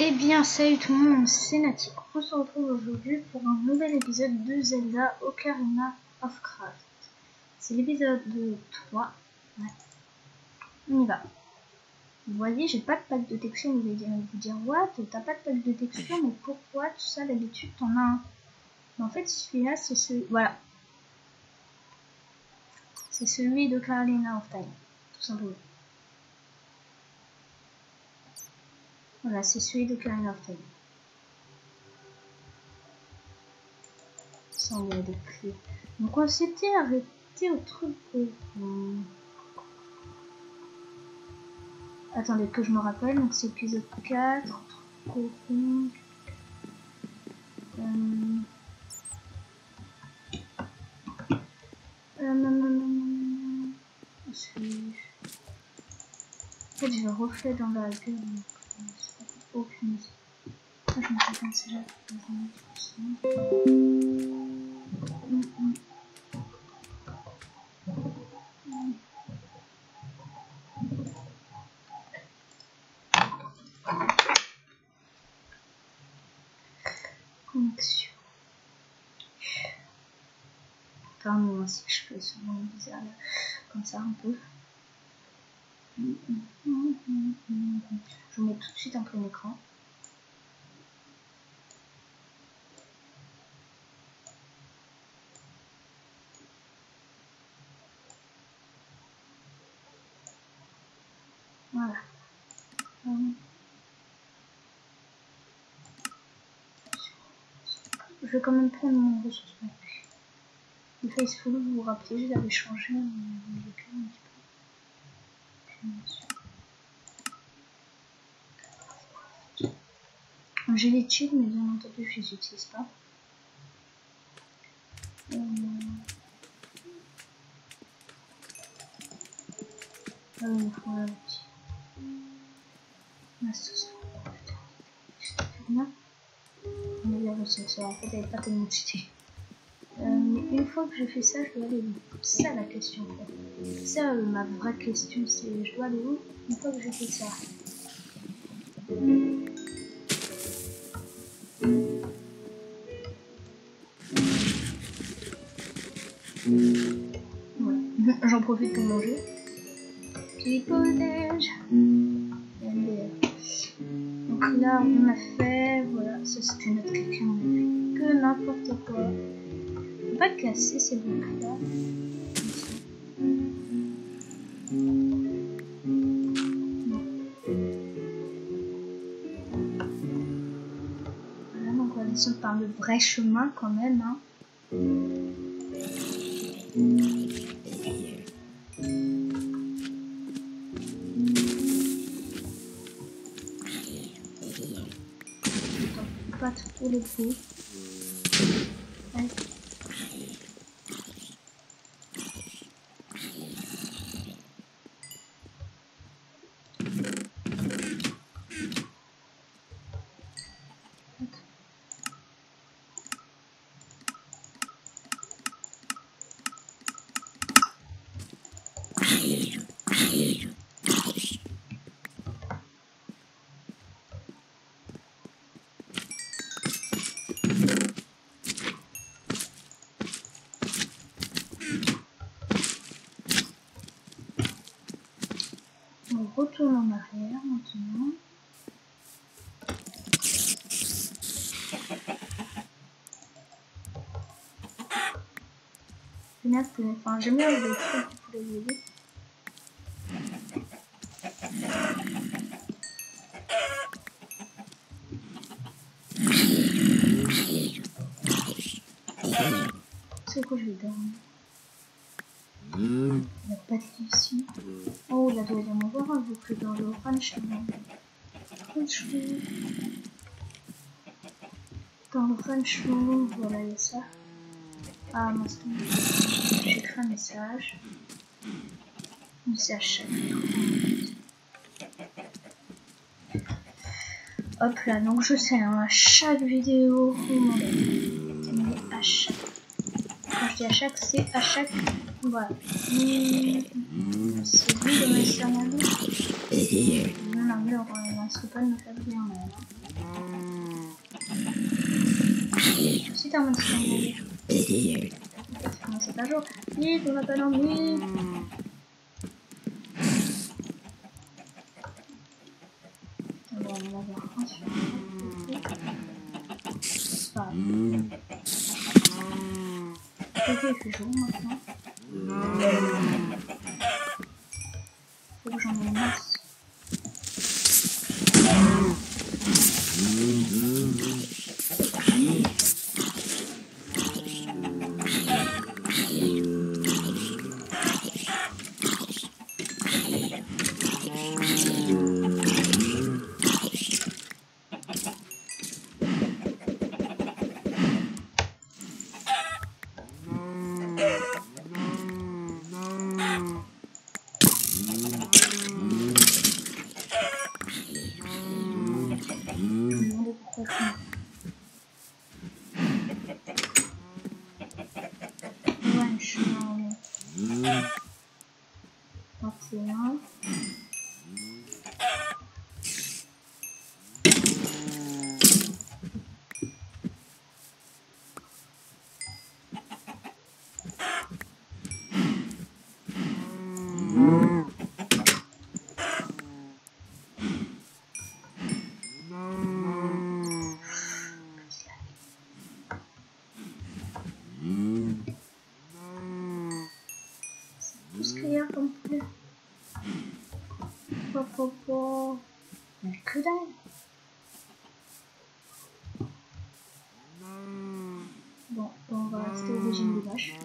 Eh bien, salut tout le monde, c'est Nati. On se retrouve aujourd'hui pour un nouvel épisode de Zelda Ocarina of Craft. C'est l'épisode 3. Ouais. On y va. Vous voyez, j'ai pas de pack de texture. Vous allez vous dire, what? T'as pas de pack de texture, mais pourquoi tout ça d'habitude t'en as un? Mais en fait, celui-là, c'est celui. Voilà. C'est celui d'Ocarina of Time, tout simplement. Voilà, c'est celui d'Ocarina of Time. Ça, on a des clés. Donc, on s'était arrêté au truc de... Attendez, que je me rappelle. Donc, c'est épisode 4. En fait, je refais dans la gueule. Aucune idée. Je me fais comme ça. Connexion. Pardon, si je fais souvent bizarre là, comme ça un peu. Je vous mets tout de suite en plein écran. Voilà. Je vais quand même prendre mon ressource pack. Le Faceful, vous vous rappelez, je l'avais changé, mais il est quand même un petit peu. J'ai les cheats, mais bien entendu, je les utilise pas. Voilà, on est bien ressorti. En fait, elle n'est pas tellement cheatée. Mais une fois que j'ai fait ça, je dois aller où? C'est ça la question. C'est ça ma vraie question, c'est je dois aller où une fois que j'ai fait ça? Voilà. J'en profite pour manger. Piconnage. Donc là, on a fait, voilà, ça c'était notre quelqu'un, on a fait que n'importe quoi. Faut pas casser ces blocs là. Voilà, donc on va descendre par le vrai chemin quand même, hein. Pas trop le coup. Ouais. On retourne en arrière maintenant. Enfin, j'aime bien le truc que vous l'avez vu. C'est quoi, je vais dormir? Il n'y a pas de lit ici. Oh, là, doit y en avoir un, vu que dans le ranch, dans le ranch, voilà, il y a ça. Ah, mince, j'ai écrit un message. Mais c'est à chaque hop là, donc je sais, hein, à chaque vidéo, mais à chaque. Quand je dis à chaque, c'est à chaque. Voilà. C'est lui de me servir. Non, leur risque pas de me faire bien mal. Si t'as un monstre, c'est un jour. Vite, on n'a pas d'ennui. Bon, on va avoir un sur un. Ok, il fait jour maintenant. Faut que j'en ai une masse. Tout ce qu'il y a comme plus. Mais que dalle. Bon, on va rester au régime des vaches.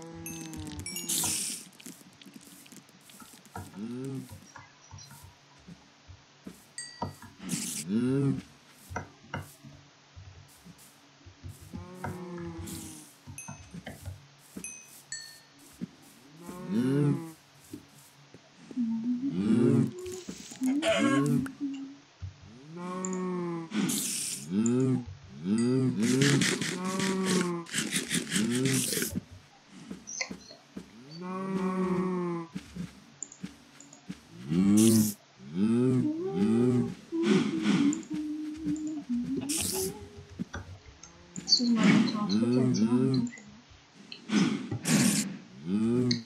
Excuse-moi, j'entends un truc à dire en même temps que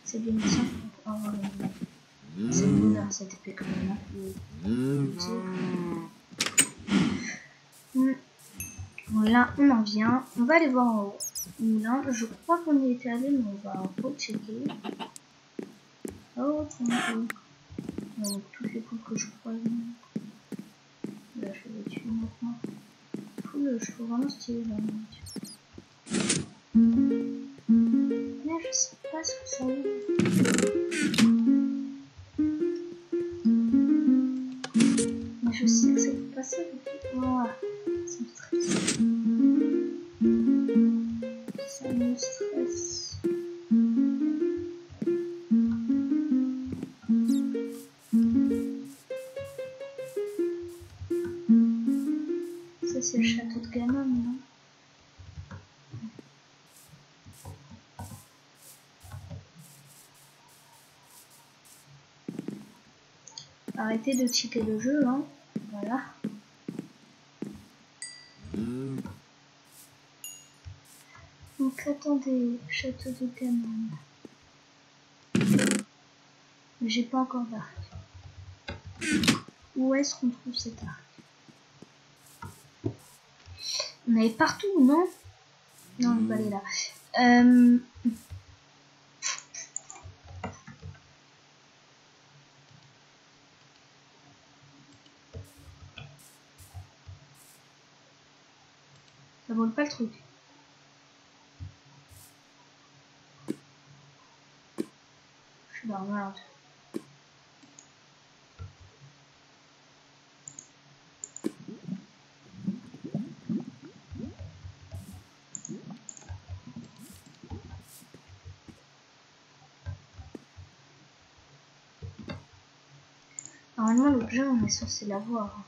c'est bien simple pour avoir une... C'est bizarre cette épée quand même. Bon, là, on en vient. On va aller voir en haut. Là, je crois qu'on y était allé, mais on va rechecker. Oh, c'est un peu... Donc, tous les coups que je croise. Là, je vais les tuer maintenant. Cool, je trouve vraiment stylé là. Mais je sais pas ce que ça veut dire. Mais je sais que c'est pas ça. Voilà. Ça me stresse. Ça me stresse. Ça c'est le château de Ganon, non? Arrêtez de cheater le jeu, hein. Voilà. Donc attendez, château de Ganon. J'ai pas encore d'arc. Où est-ce qu'on trouve cet arc? On avait partout, non? Non, on va aller là. Ça vole pas le truc. Je suis dans la merde. Normalement, l'objet, on est censé l'avoir.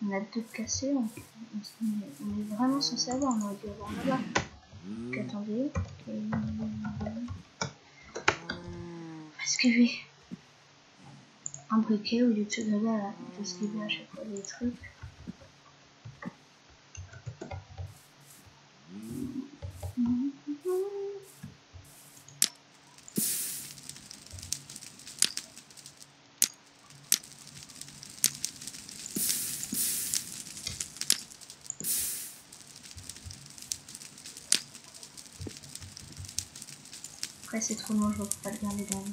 On a deux cassés, on est vraiment censé avoir. On aurait dû avoir là-bas. Donc attendez. On va esquiver. un briquet au lieu de se esquiver à chaque fois les trucs. Après c'est trop long, je ne peux pas le garder dans le...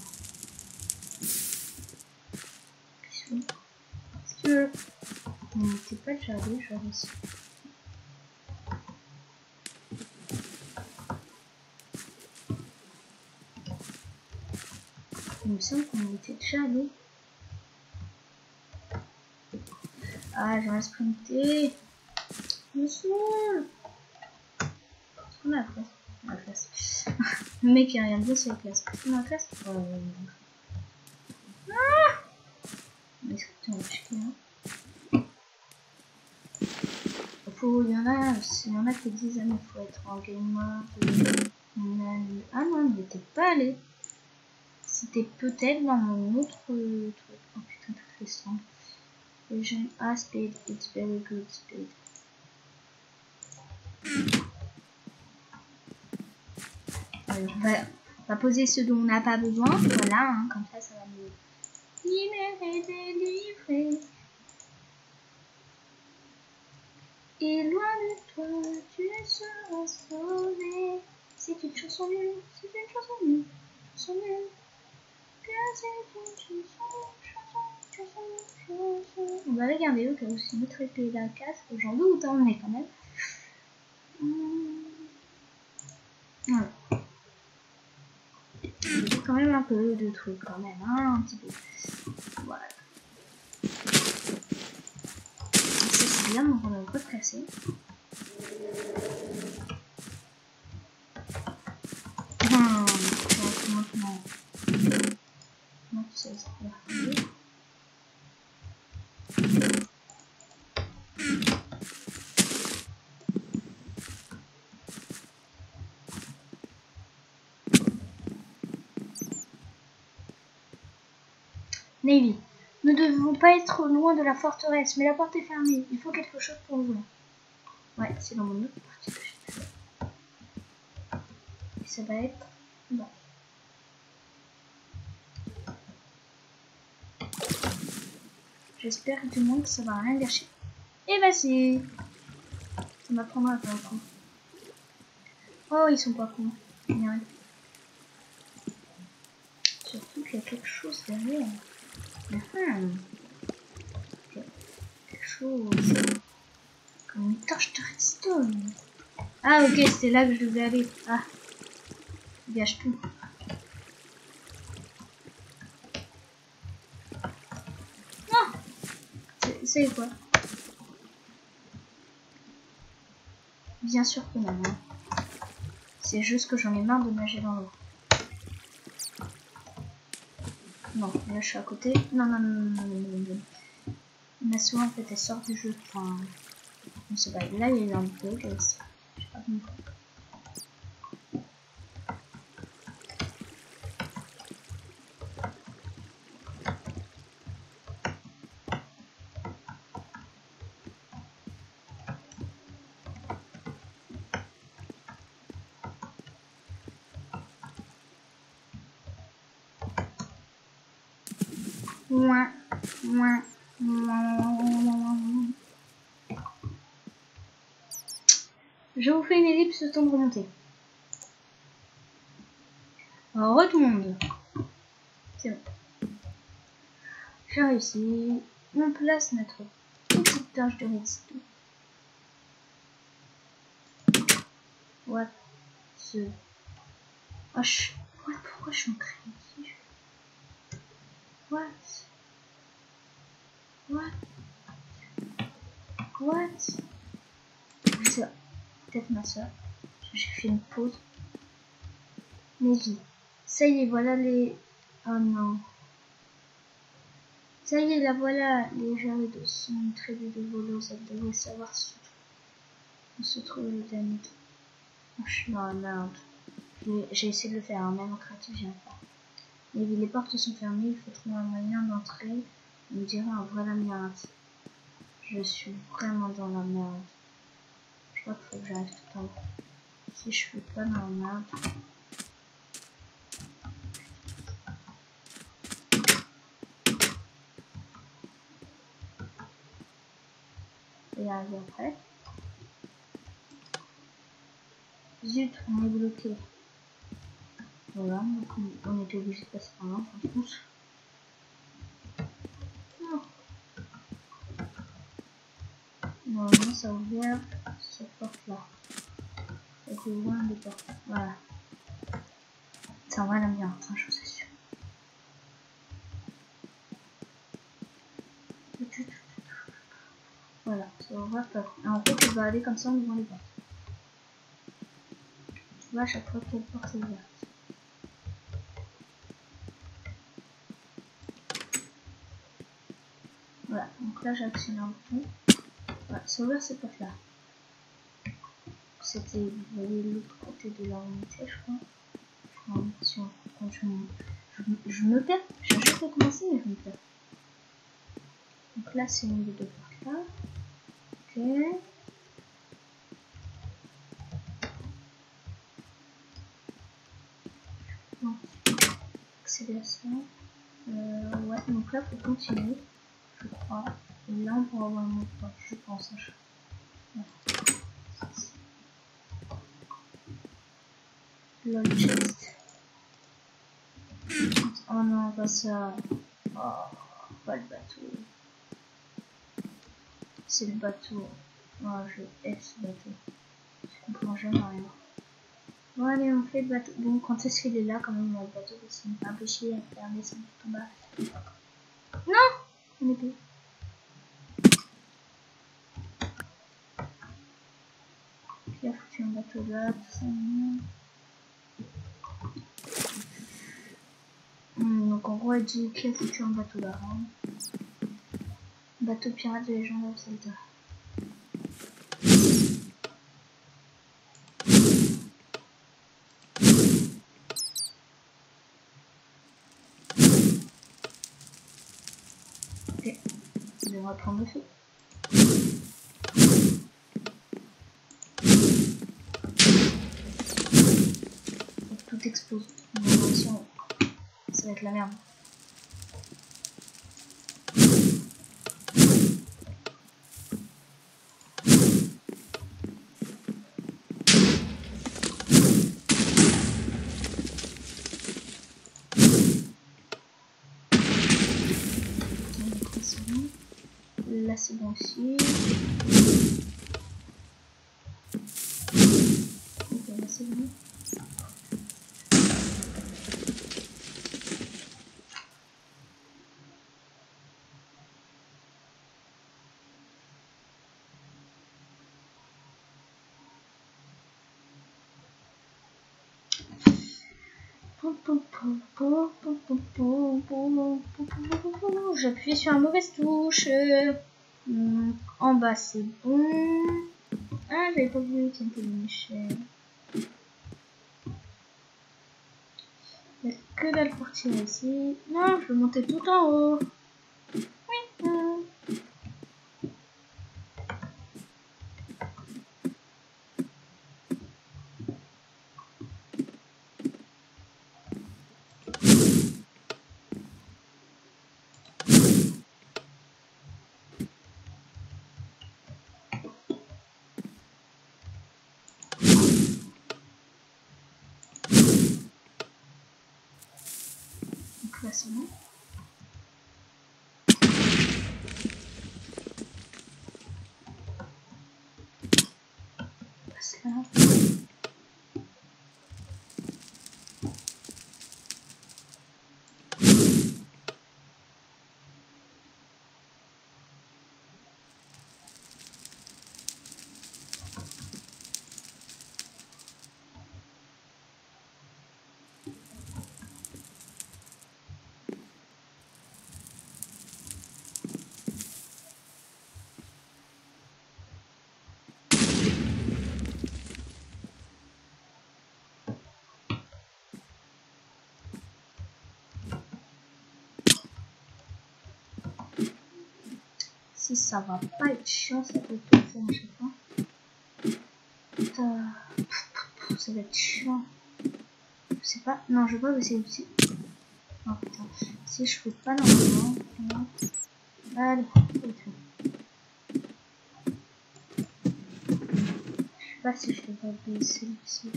Si tu veux. Non, t'es pas déjà allé, je vais ici. Il me semble qu'on était déjà allé. Ah, j'ai sprinté. Je me saoule. Est-ce qu'on a la classe? On a la classe. Le mec il a rien dit sur la classe. Est-ce qu'on a la classe? Ah, mais est-ce que tu en as chiqué, hein? Il y en a qui disent, ah, mais faut être en game mode. Ah non, il était pas allé. C'était peut-être dans mon autre truc. Oh putain, toutes les cendres. Vision, speed, it's very good speed. Alors, on va poser ce dont on n'a pas besoin. Voilà, hein, comme ça va nous libérer, délivrer. Et loin de toi, tu seras sauvé. C'est une chanson nulle, c'est une chanson nulle, chanson nulle. On va regarder au cas où c'est notre épée la casse, j'en doute, hein, mais quand même. Voilà. J'ai quand même un peu de trucs quand même, hein, un petit peu. Voilà. Ça c'est bien, donc on va le repasser. Maintenant. Comment tu sais ça va arriver. Navy, nous ne devons pas être loin de la forteresse, mais la porte est fermée. Il faut quelque chose pour ouvrir. Ouais, c'est dans mon autre partie que j'ai fait. Et ça va être... Bon. J'espère du moins que ça va rien gâcher. Et bah si. Ça m'apprendra à faire le coup. Oh, ils sont pas cons. Surtout qu'il y a quelque chose derrière. Quelque chose. Comme une torche de redstone. Ah ok, c'était là que je devais aller. Ah. Il gâche tout. Non. C'est quoi? Bien sûr que non. C'est juste que j'en ai marre de nager dans l'eau. Non, là je suis à côté. Non. Nassau en fait elle sort du jeu. Enfin, je sais pas. Là il y a eu un bug. Je sais pas pourquoi. Je vous fais une ellipse de temps de remonter. Retombe. C'est bon. J'ai réussi. On place notre petite torche de redstone. What the... Oh, pourquoi je suis en créatif? What? C'est peut-être ma soeur. J'ai fait une pause. Navy. Ça y est, voilà les... Oh non. Ça y est, la voilà. Les jardins sont une tribu de voleuses. Elle devrait savoir où se trouve le dynamite. Oh, je suis dans la merde. J'ai essayé de le faire, hein, même en créatif, j'ai pas. Et les portes sont fermées, il faut trouver un moyen d'entrer. On dirait un vrai la merde. Je suis vraiment dans la merde. Je crois qu'il faut que j'arrive tout en haut. Si je suis pas dans la merde. Et arriver après. Zut, on est bloqué. Voilà, donc on était obligé de passer par là, en plus. Non. Normalement, ça a ouvert cette porte-là. Ça peut ouvrir des portes. Voilà. Ça va la bien, hein, je vous assure. Voilà, ça va ouvrir pas. Et en fait, on va aller comme ça en ouvrant les portes. Tu vois à chaque fois quelle porte est ouverte. Voilà, donc là j'ai actionné un bouton. Voilà, ça ouvre cette porte là. C'était, vous voyez, l'autre côté de la unité, je crois. Si on, quand je me perds, je cherche à commencer, mais je me perds. Donc là, c'est une des deux portes là. Ok. Donc, accéder à ça. Ouais, donc là, faut continuer, je crois. Et là, on pourra avoir une autre porte, je pense. Ouais. Lol chest. Oh non, pas ça. Oh, pas le bateau. C'est le bateau. Oh, je hais ce bateau. Je comprends jamais rien. Bon, allez, on fait le bateau. Bon, quand est-ce qu'il est là, quand même, le bateau, parce qu'il me fait un peu chier à faire descendre tout en bas. Non! On est plus. Qui a foutu un bateau là, tout ça. Donc en gros, elle dit qui a foutu un bateau là. Hein. Bateau pirate de Legend of Zelda. Ok, on devrait prendre le feu. Tout explose. Attention, ça va être la merde. Là c'est bon aussi. Ok, là c'est bon. J'appuie sur la mauvaise touche. En bas c'est bon. Ah, j'avais pas vu, tiens, t'es une échelle. Il n'y a que dalle pour tirer ici. Non, je veux monter tout en haut. Oui. Donc là c'est bon. On passe là. si ça va pas être chiant, ça peut être faire à chaque fois. Putain. Ça va être chiant. Je sais pas. Non, je vais pas essayer aussi. Oh putain. Si je fais pas normalement. Allez, ok. Je sais pas si je devrais baisser ici.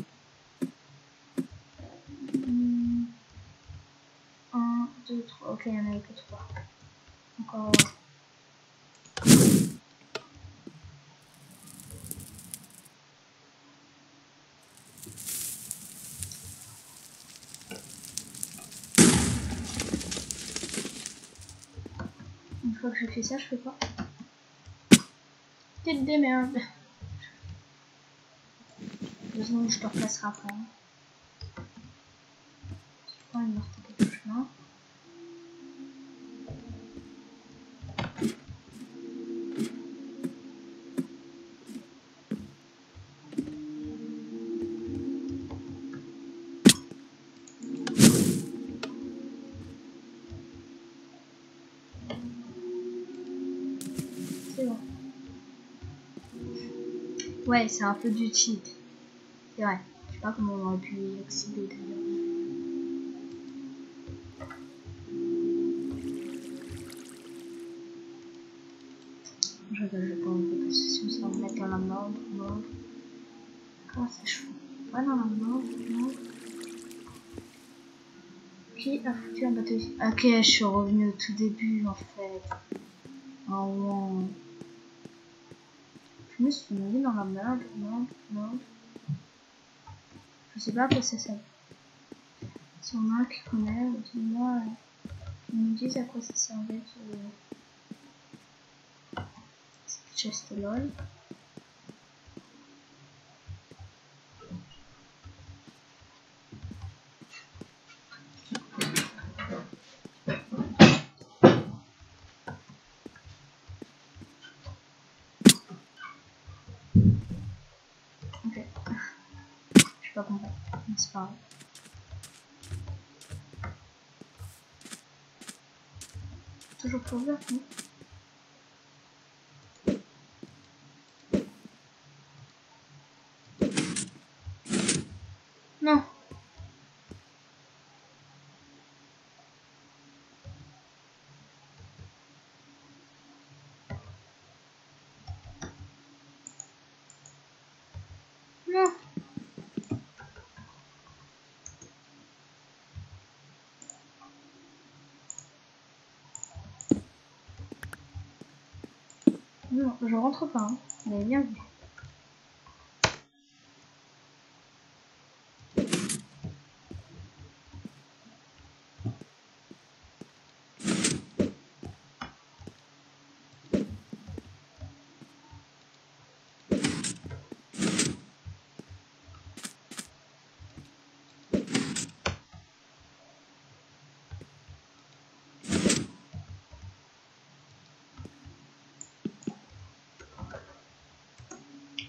1, 2, 3. Ok, il y en avait que 3. Encore. Une fois que je fais ça, je fais quoi? Tête des merdes. De toute façon, je te replacerai après. Je prends une morte quelque chose. C'est bon. Ouais, c'est un peu du cheat. C'est vrai. Je sais pas comment on aurait pu y accéder d'ailleurs. Je vais pas enlever parce que sinon ça va me mettre dans la mode. Comment ça je fais? Pas dans la mode. Qui a foutu un bateau ici? Ok, je suis revenu au tout début en fait. Oh wow. Je me suis mis dans la merde. Je sais pas à quoi ça sert. Si on a un qui connaît, dis-moi, ils nous disent à quoi ça servait cette chest lol. Ok. Je sais pas compris. Mais c'est pas grave. Toujours pas ouvert, non? Non. Non. Non, je rentre pas, hein. Vous avez bien vu.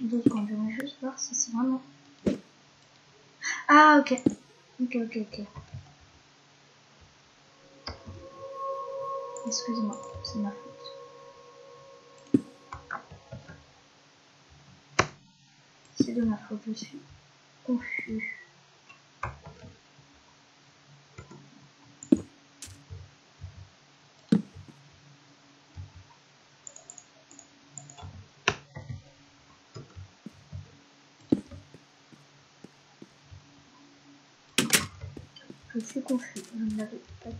Deux secondes, je vais juste voir si c'est vraiment... Ah, ok. Ok. Excusez-moi, c'est ma faute. C'est de ma faute, je suis confus. Je suis confus, je ne l'avais pas dit.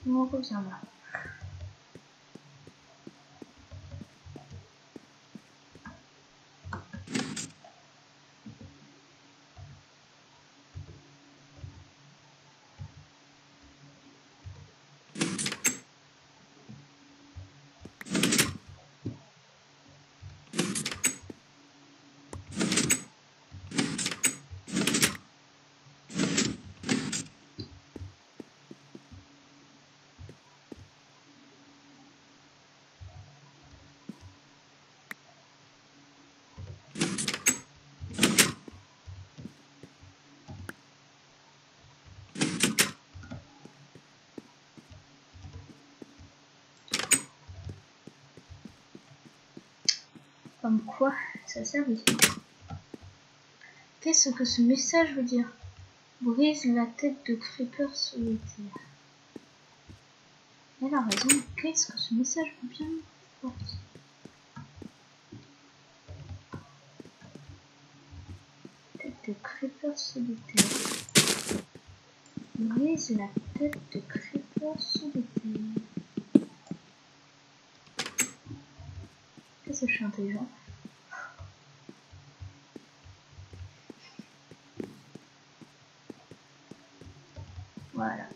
On revient là. Comme quoi ça servit. Qu'est-ce que ce message veut dire? Brise la tête de Creeper solitaire. Elle a raison. Qu'est-ce que ce message veut bien dire? Tête de Creeper solitaire. Brise la tête de Creeper solitaire. Qu'est-ce que je suis intelligent? Voilà.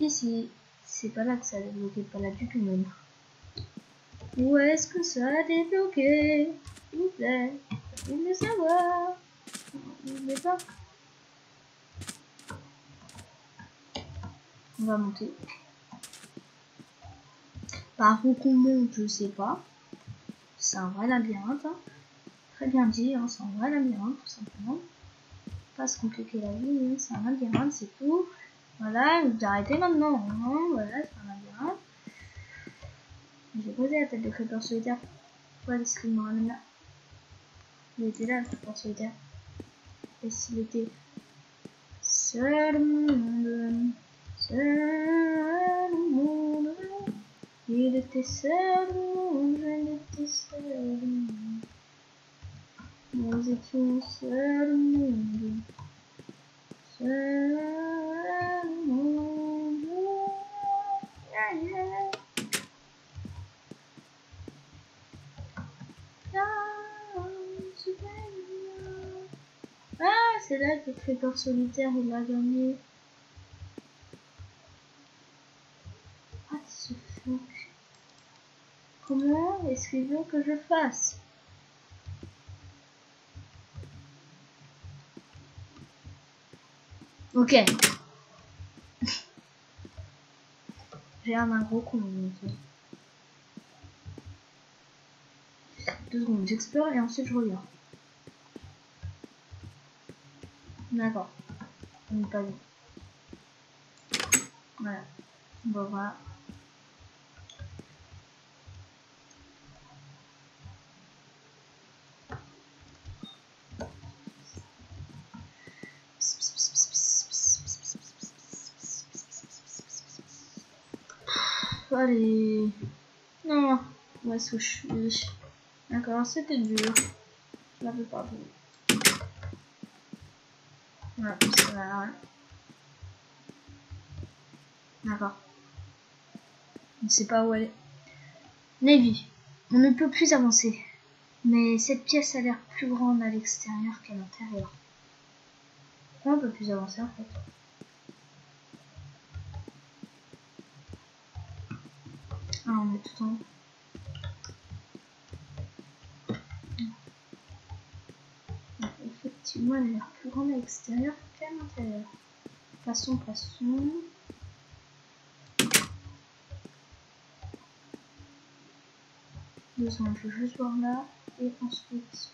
Ici, c'est pas là que ça a débloqué, pas là du tout même. Où est-ce que ça a débloqué? S'il vous plaît, je veux savoir. Je ne sais pas. On va monter. Par où qu'on monte, je sais pas. C'est un vrai labyrinthe. Hein. Très bien dit, hein. C'est un vrai labyrinthe, tout simplement. Pas se compliquer la vie, hein. C'est un labyrinthe, c'est tout. Voilà, vous arrêtez maintenant. Non, voilà, c'est un labyrinthe. J'ai posé la tête de Creeper solitaire. Pourquoi est-ce qu'il me ramène là? Il était là, le Creeper solitaire. Et s'il était seul au monde, seul au monde, il était seul au monde, je n'étais seul au monde. Nous étions seuls au monde, seul au monde. Yeah, yeah. Ah, c'est là que Creeper solitaire il a gagné. What the fuck? Comment est-ce qu'il veut que je fasse? Ok. J'ai un gros con. 2 secondes, j'explore et ensuite je reviens. D'accord. On n'est pas vu. Voilà. On va voir. Allez. Non. Où est-ce que je suis? D'accord, c'était dur. Je l'avais pas vu. Voilà, ça va. D'accord. On ne sait pas où aller. Navy. On ne peut plus avancer. Mais cette pièce a l'air plus grande à l'extérieur qu'à l'intérieur. Pourquoi on peut plus avancer en fait? Ah, on est tout en haut. Effectivement, elle a l'air plus grande à l'extérieur qu'à l'intérieur. Passons. 2 secondes, je vais juste voir là. Et ensuite...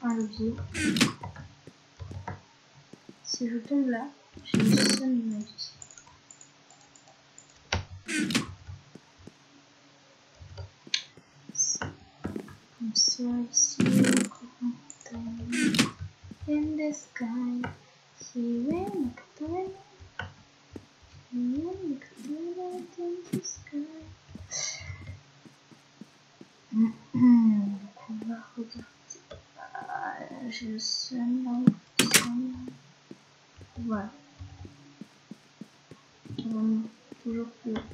un levier. Si je tombe là, j'ai le seul de ma vie. Comme ça, ici, in the sky, here in the sky. On va regarder. J'ai le seul là. Voilà. On monte toujours plus haut.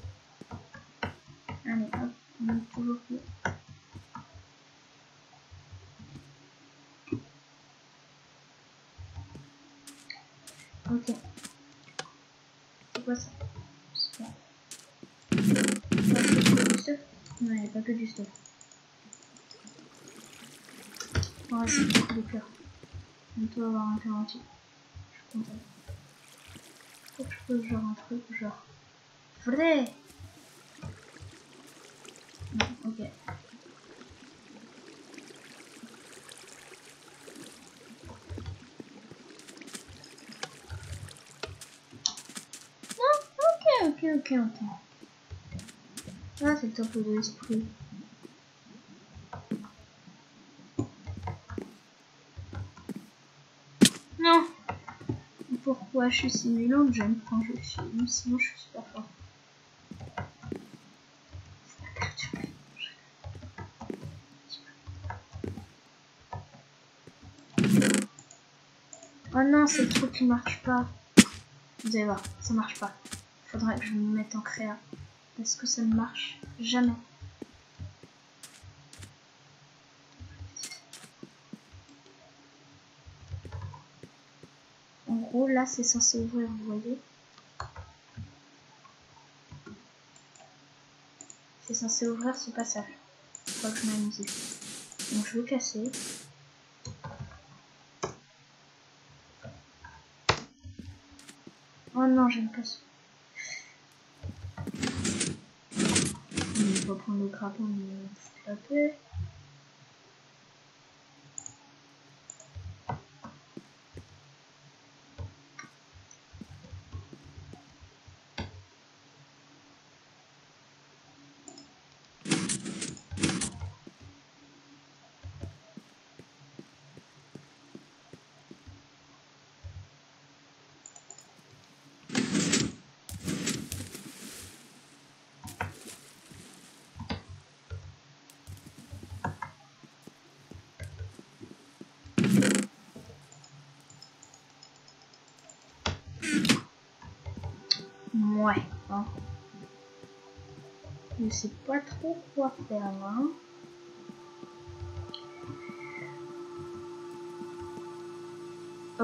Allez, hop, on monte toujours plus haut. Ok. C'est quoi ça? C'est pas que du stuff? Non, il n'y a pas que du stuff. Ouais, c'est beaucoup de cœur. On peut avoir un cœur entier. Je suis content. Faut que je pose genre un truc, genre... Vrai. Non, ok. Non, ok. Ah, c'est le temple de l'esprit. Non. Pourquoi je suis si nulle j'aime quand je filme, sinon je suis super fort. Oh non, c'est le truc qui marche pas. Vous allez voir, ça marche pas. Faudrait que je me mette en créa. Parce que ça ne marche jamais. En gros, là, c'est censé ouvrir, vous voyez. C'est censé ouvrir ce passage. Faut pas que je m'amuse. Donc je vais casser. Oh non, j'aime pas ça. On va prendre le crapaud, mais c'est pas peu. Ouais, hein. Je sais pas trop quoi faire là.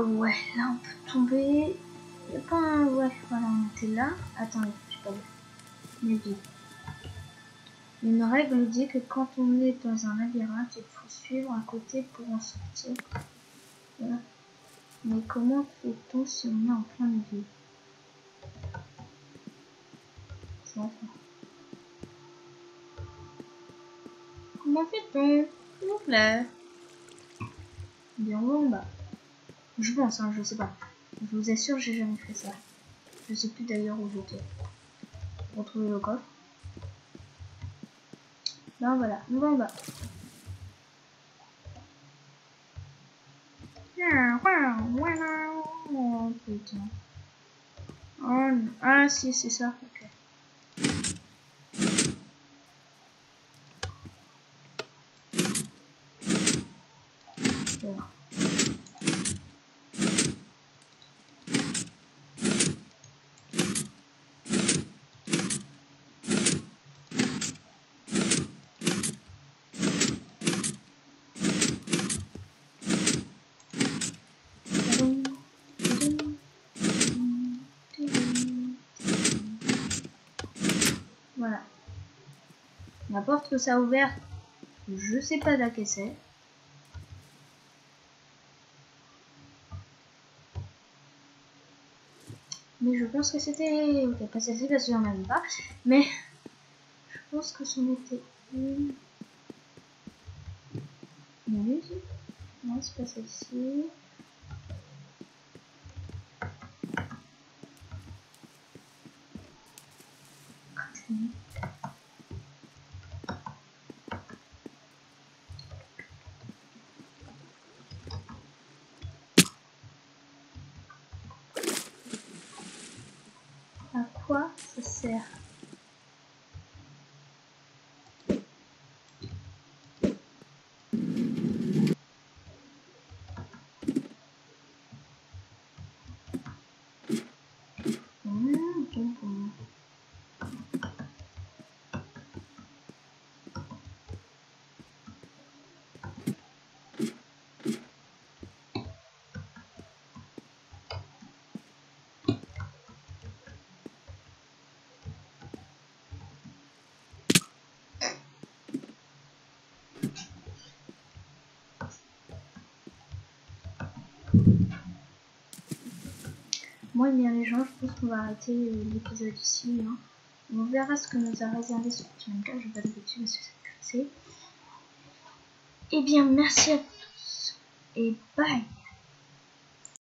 Ouais, là on peut tomber. Il y a pas un... Ouais, voilà, on était là. Attendez, j'ai pas vu. Mais vite. Une règle dit que quand on est dans un labyrinthe, il faut suivre à côté pour en sortir. Voilà. Mais comment fait-on si on est en plein milieu? Ça va faire. Comment fait-on? S'il vous plaît. Bien en bas. Je pense, hein, je sais pas. Je vous assure, j'ai jamais fait ça. Je sais plus d'ailleurs où j'étais. Retrouver le coffre. Ben voilà, on va en bas. Oh putain. Oh, ah si, c'est ça. Ok. Bon. Voilà. La porte que ça a ouverte, je sais pas laquelle c'est. Mais je pense que c'était... Ok, pas celle-ci parce que j'en avais pas. Mais je pense que c'en était une. Non, c'est pas celle-ci. À quoi ça sert? Bon. Moi et bien les gens, je pense qu'on va arrêter l'épisode ici. Hein. On verra ce que nous a réservé ce petit manga. Je vais pas d'habitude parce que c'est classé. Eh bien, merci à tous et bye.